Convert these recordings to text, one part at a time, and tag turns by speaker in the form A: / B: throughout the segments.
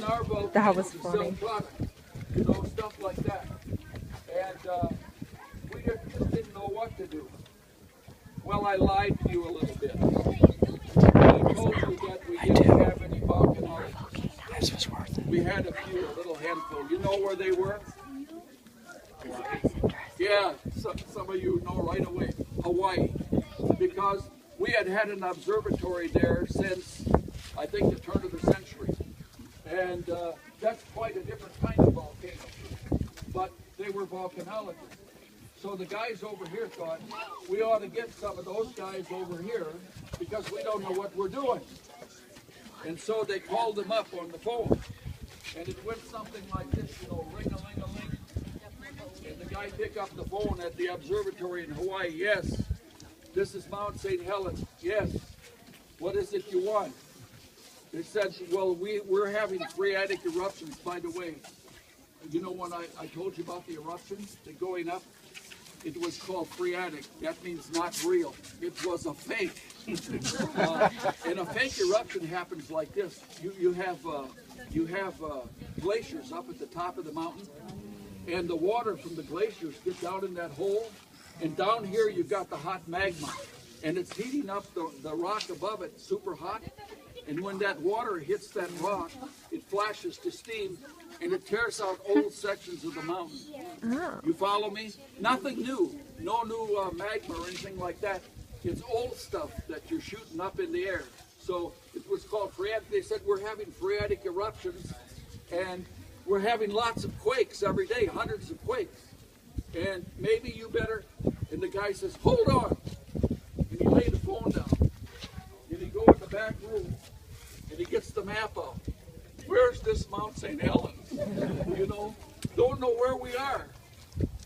A: our volcano
B: That was
A: to
B: funny.
A: sell product, you know, stuff like that. And we just didn't know what to do. Well, I lied to you a little bit. I told you that we didn't have any volcanologists.
C: This was worth it.
A: We had a few, a little handful. You know where they were? Yeah, some of you know right away. Hawaii. Because we had an observatory there since, I think, the turn of the century. And that's quite a different kind of volcano. But they were volcanologists. So the guys over here thought, we ought to get some of those guys over here because we don't know what we're doing. And so they called them up on the phone. And it went something like this, you know, ring-a-ling-a-ling. And the guy picked up the phone at the observatory in Hawaii. Yes, this is Mount St. Helens. Yes. What is it you want? They said, well, we're having phreatic eruptions, by the way. You know when I told you about the eruptions, the going up? It was called phreatic. That means not real. It was a fake. And a fake eruption happens like this. You have glaciers up at the top of the mountain, and the water from the glaciers gets down in that hole, and down here you've got the hot magma, and it's heating up the rock above it super hot, and when that water hits that rock, it flashes to steam, and it tears out old sections of the mountain.
B: Oh.
A: You follow me? Nothing new. No new magma or anything like that. It's old stuff that you're shooting up in the air. So it was called phreatic. They said we're having phreatic eruptions, and we're having lots of quakes every day, hundreds of quakes. And maybe you better. And the guy says, hold on. And he laid the phone down. And he go in the back room, and he gets the map out. Where's this Mount St. Helens? You know, don't know where we are.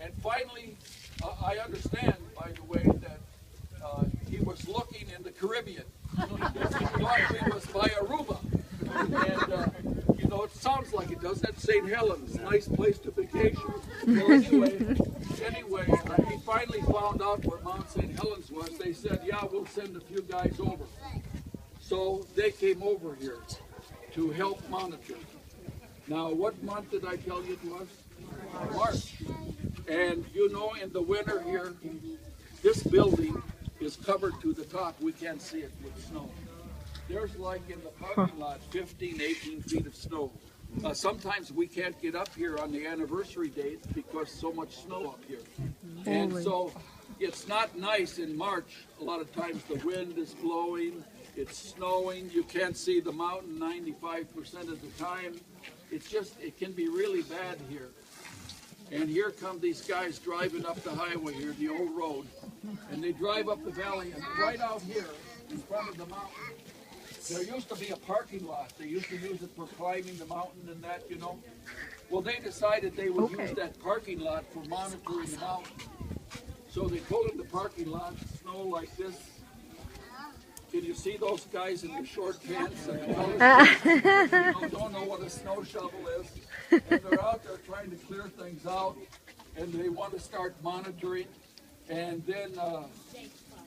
A: And finally, I understand, by the way, that he was looking in the Caribbean. He thought he was by Aruba. And, you know, it sounds like it, doesn't it? St. Helens, nice place to vacation. Well, anyway, he finally found out where Mount St. Helens was. They said, yeah, we'll send a few guys over. So they came over here to help monitor. Now, what month did I tell you it was? March. And you know, in the winter here, this building is covered to the top. We can't see it with snow. There's like in the parking lot 15, 18 feet of snow. Sometimes we can't get up here on the anniversary date because so much snow up here. And so it's not nice in March. A lot of times the wind is blowing. It's snowing, you can't see the mountain 95% of the time. It can be really bad here. And here come these guys driving up the highway here, the old road. And they drive up the valley, and right out here, in front of the mountain, there used to be a parking lot. They used to use it for climbing the mountain and that, you know. Well, they decided they would use that parking lot for monitoring the mountain. So they pulled in the parking lot, snow like this. Can you see those guys in the short pants and the don't know what a snow shovel is? And they're out there trying to clear things out, and they want to start monitoring. And then,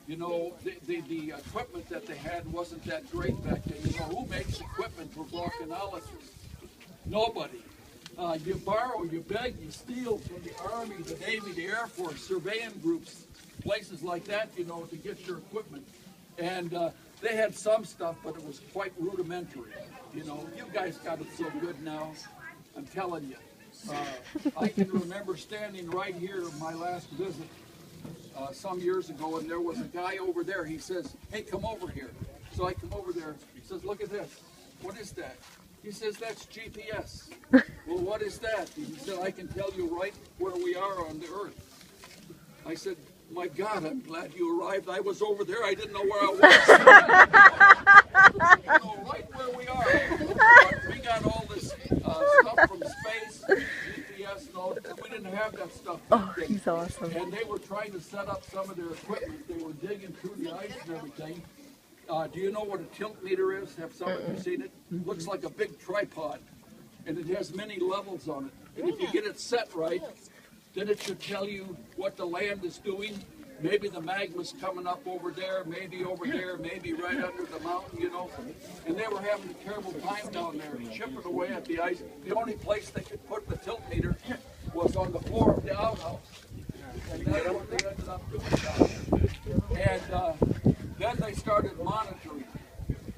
A: you know, the equipment that they had wasn't that great back then. You know, who makes equipment for volcanologists? Nobody. You borrow, you beg, you steal from the Army, the Navy, the Air Force, surveying groups, places like that, you know, to get your equipment. And they had some stuff, but it was quite rudimentary. You know, you guys got it so good now. I'm telling you. I can remember standing right here my last visit some years ago, and there was a guy over there. He says, hey, come over here. So I come over there. He says, look at this. What is that? He says, that's GPS. Well, what is that? He said, I can tell you right where we are on the Earth. I said, my God, I'm glad you arrived. I was over there. I didn't know where I was. You know, right where we are. But we got all this stuff from space, GPS, and all that. We didn't have that stuff.
B: Oh, he's awesome.
A: And they were trying to set up some of their equipment. They were digging through the ice and everything. Do you know what a tilt meter is? Have some of you seen it? Looks like a big tripod. And it has many levels on it. And if you get it set right, then it should tell you what the land is doing Maybe the magma's coming up over there, maybe right under the mountain, you know. And they were having a terrible time down there, chipping away at the ice. The only place they could put the tilt meter was on the floor of the outhouse. And that's what they ended up doing down there. And then they started monitoring.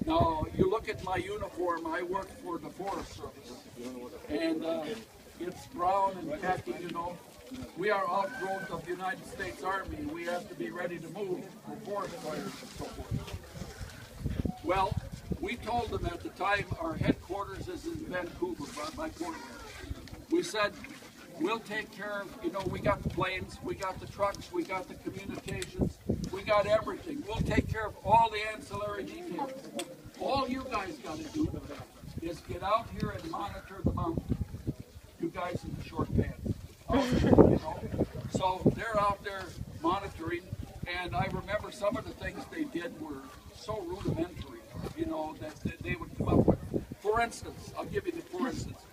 A: Now, you look at my uniform, I work for the Forest Service. And it's brown and khaki, you know. We are outgrowth of the United States Army, and we have to be ready to move for forest fires and so forth. Well, we told them at the time our headquarters is in Vancouver, by Port. We said, we'll take care of, you know, we got the planes, we got the trucks, we got the communications, we got everything. We'll take care of all the ancillary details. All you guys got to do is get out here and monitor the mountain. You guys in the short pants. You know? So they're out there monitoring, and I remember some of the things they did were so rudimentary, you know, that they would come up with. For instance, I'll give you the for instance.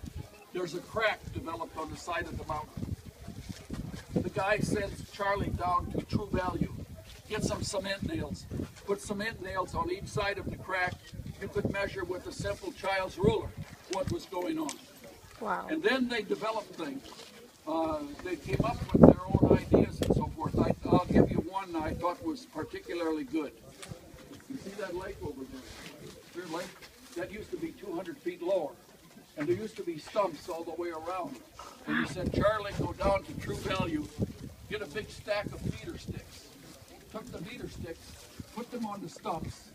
A: There's a crack developed on the side of the mountain. The guy sends Charlie down to True Value. Get some cement nails. Put cement nails on each side of the crack. You could measure with a simple child's ruler what was going on.
B: Wow.
A: And then they developed things. They came up with their own ideas and so forth. I'll give you one I thought was particularly good. You see that lake over there? Their lake? That used to be 200 feet lower. And there used to be stumps all the way around. And he said, Charlie, go down to True Value, get a big stack of feeder sticks. Took the feeder sticks, put them on the stumps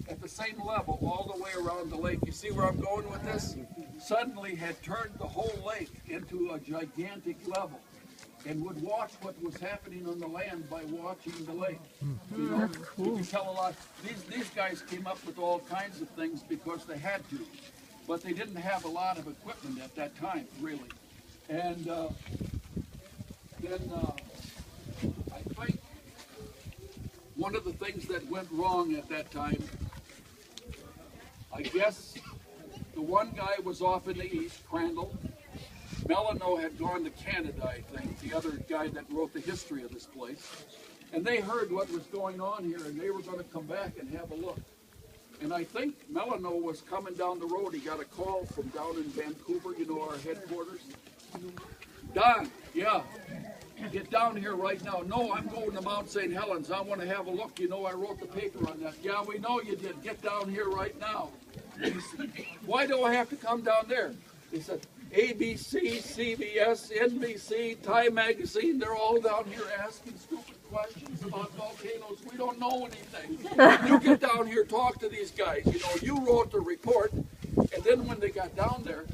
A: at the same level all the way around the lake. You see where I'm going with this? Suddenly had turned the whole lake into a gigantic level and would watch what was happening on the land by watching the lake. You know, you can tell a lot. These guys came up with all kinds of things because they had to, but they didn't have a lot of equipment at that time, really. And then I think one of the things that went wrong at that time, I guess the one guy was off in the east, Crandall. Melano had gone to Canada, I think, the other guy that wrote the history of this place. And they heard what was going on here, and they were going to come back and have a look. And I think Melano was coming down the road. He got a call from down in Vancouver, you know, our headquarters. Don, yeah, get down here right now. No, I'm going to Mount St. Helens. I want to have a look. You know, I wrote the paper on that. Yeah, we know you did. Get down here right now. He said, why do I have to come down there? He said, ABC, CBS, NBC, Time Magazine, they're all down here asking stupid questions about volcanoes. We don't know anything. You get down here, talk to these guys. You know, you wrote the report, and then when they got down there,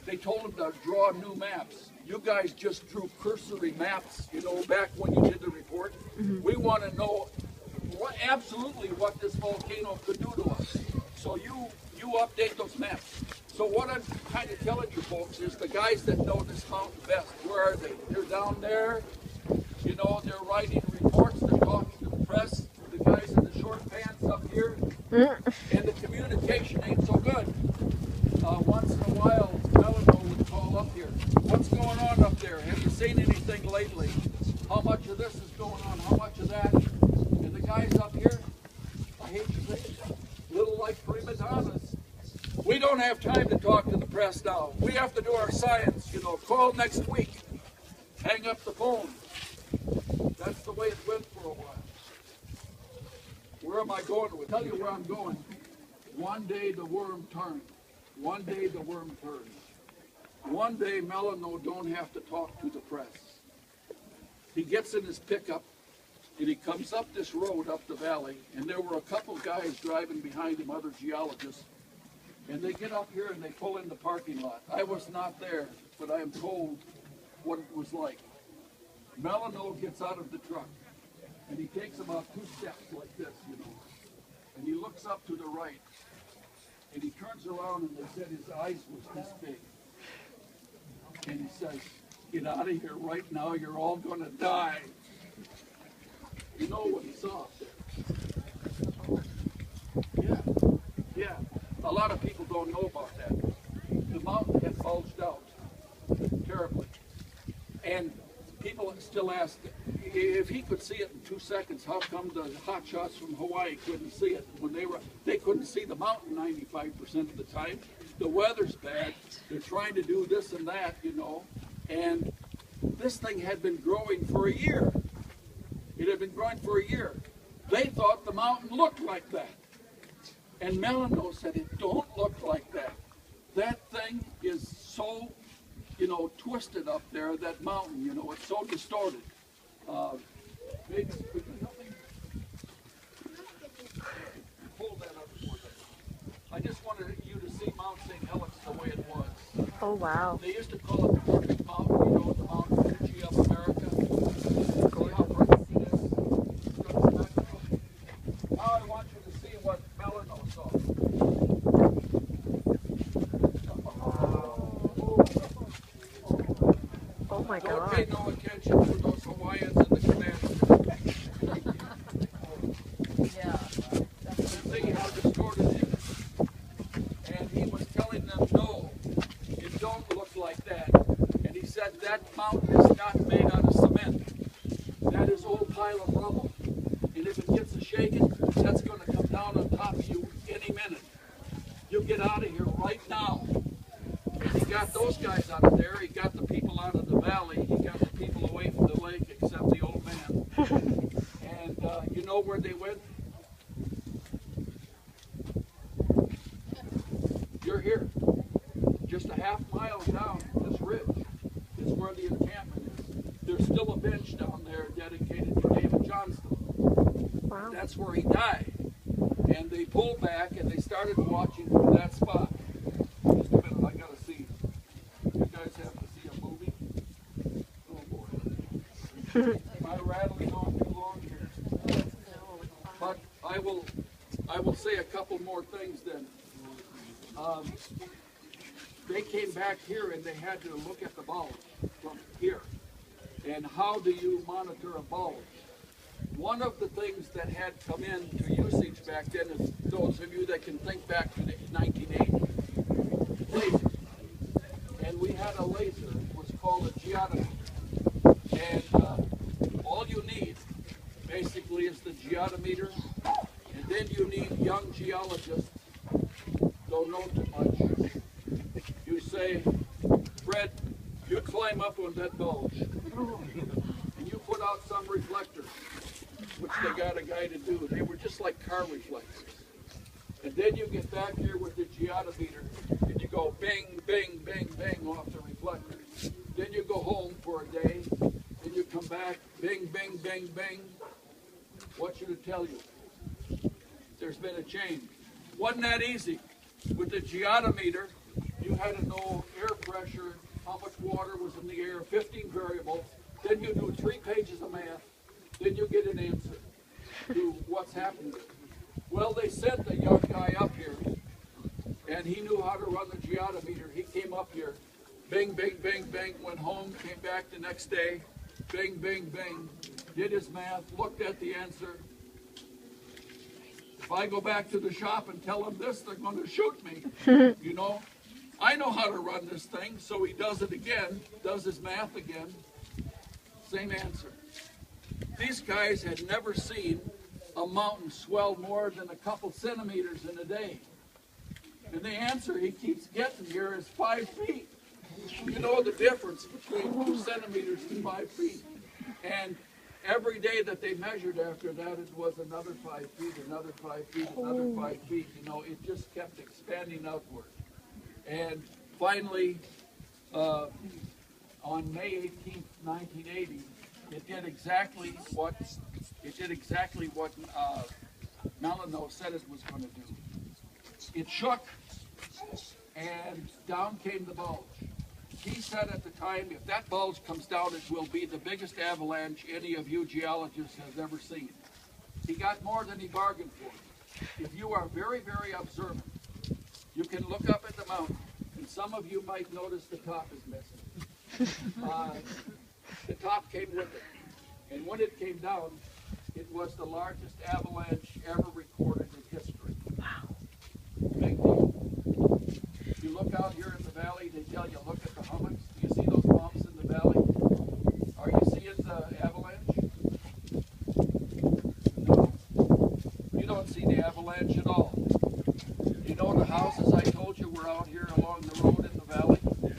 A: they told them to draw new maps. You guys just drew cursory maps, you know, back when you did the report. We want to know absolutely what this volcano could do to us. So you update those maps. So what I'm kind of telling you folks is the guys that know this mountain best, where are they? They're down there, you know, they're writing reports, they're talking to the press, the guys in the short pants up here, and the communication ain't so good. Once in a while, Melano would call up here. What's going on up there? Have you seen anything lately? How much of this is going on? How much of that? And the guys up here, I hate to say it, little like prima donnas. We don't have time to talk to the press now. We have to do our science, you know. Call next week. Hang up the phone. That's the way it went for a while. Where am I going? I'll tell you where I'm going. One day the worm turned. One day the worm turned. One day Melano don't have to talk to the press. He gets in his pickup and he comes up this road up the valley, and there were a couple guys driving behind him, other geologists. And they get up here and they pull in the parking lot. I was not there, but I am told what it was like. Melano gets out of the truck and he takes about 2 steps like this, you know. And he looks up to the right and he turns around, and they said his eyes was this big. And he says, get out of here right now, you're all going to die. You know what he saw up there? Yeah. A lot of people don't know about that. The mountain had bulged out terribly. And people still ask, if he could see it in 2 seconds, how come the hot shots from Hawaii couldn't see it? When they couldn't see the mountain 95% of the time. The weather's bad. They're trying to do this and that, you know. And this thing had been growing for a year. It had been growing for a year. They thought the mountain looked like that. And Melano said, it don't look like that. That thing is so, you know, twisted up there, that mountain, you know, it's so distorted. Maybe, could you help me? Hold that up for them. I just wanted you to see Mount St. Helens the way it was.
B: Oh, wow.
A: They used to call it the perfect mountain, you know, the Mount Fuji of America. See how perfect it is? Now I want you to see what Melano saw.
B: Oh my
A: Don't
B: God.
A: pay no attention to those Hawaiians in the command center.
C: Yeah.
A: See how distorted it is. And he was telling them, no, it don't look like that. And he said that mountain is not made out of cement. That is old pile of rubble. And if it gets a shaking, that's going to come down on top of you any minute. You get out of here right now. And he got those guys out of there. He got the people out of the valley. He got the people away from the lake, except the old man. And you know where they went? You're here. Just a half mile down this ridge is where the encampment is. There's still a bench down there dedicated to David Johnston.
B: Wow.
A: That's where he died. And they pulled back and they started watching from that spot. Just a minute, I gotta see. You guys have to see a movie? Oh boy. Am I rattling on too long here? But I will say a couple more things then. They came back here and they had to look at the bulge from here. And how do you monitor a bulge? One of the things that had come into usage back then is those of you that can think back to the 1980s, laser. And we had a laser, it was called a geodometer. And all you need basically is the geodometer, and then you need young geologists, don't know too much. You say, Fred, you climb up on that bulge, and you put out some reflectors, which they got a guy to do. They were just like car reflectors. And then you get back here with the geodometer, and you go bang, bang, bang, bang off the reflector. Then you go home for a day, and you come back, bang, bang, bang, bang. What should it tell you? There's been a change. Wasn't that easy? With the geodometer, you had to know air pressure, how much water was in the air, 15 variables. Then you do 3 pages of math. Then you get an answer to what's happening. Well, they sent a young guy up here, and he knew how to run the geodometer. He came up here, bang, bang, bang, bang, went home, came back the next day, bang, bang, bang, did his math, looked at the answer. If I go back to the shop and tell them this, they're going to shoot me. You know, I know how to run this thing, so he does it again, does his math again, same answer. These guys had never seen a mountain swell more than a couple centimeters in a day. And the answer he keeps getting here is 5 feet. You know the difference between 2 centimeters and 5 feet. And every day that they measured after that, it was another 5 feet, another 5 feet, another 5 feet. You know, it just kept expanding outward. And finally, on May 18th, 1980, it did exactly what Melano said it was going to do. It shook, and down came the bulge. He said at the time, if that bulge comes down, it will be the biggest avalanche any of you geologists has ever seen. He got more than he bargained for. If you are very, very observant, you can look up at the mountain, and some of you might notice the top is missing. The top came with it. And when it came down, it was the largest avalanche ever recorded in history.
B: Wow.
A: Big deal. You look out here in the valley, they tell you, look at the hummocks.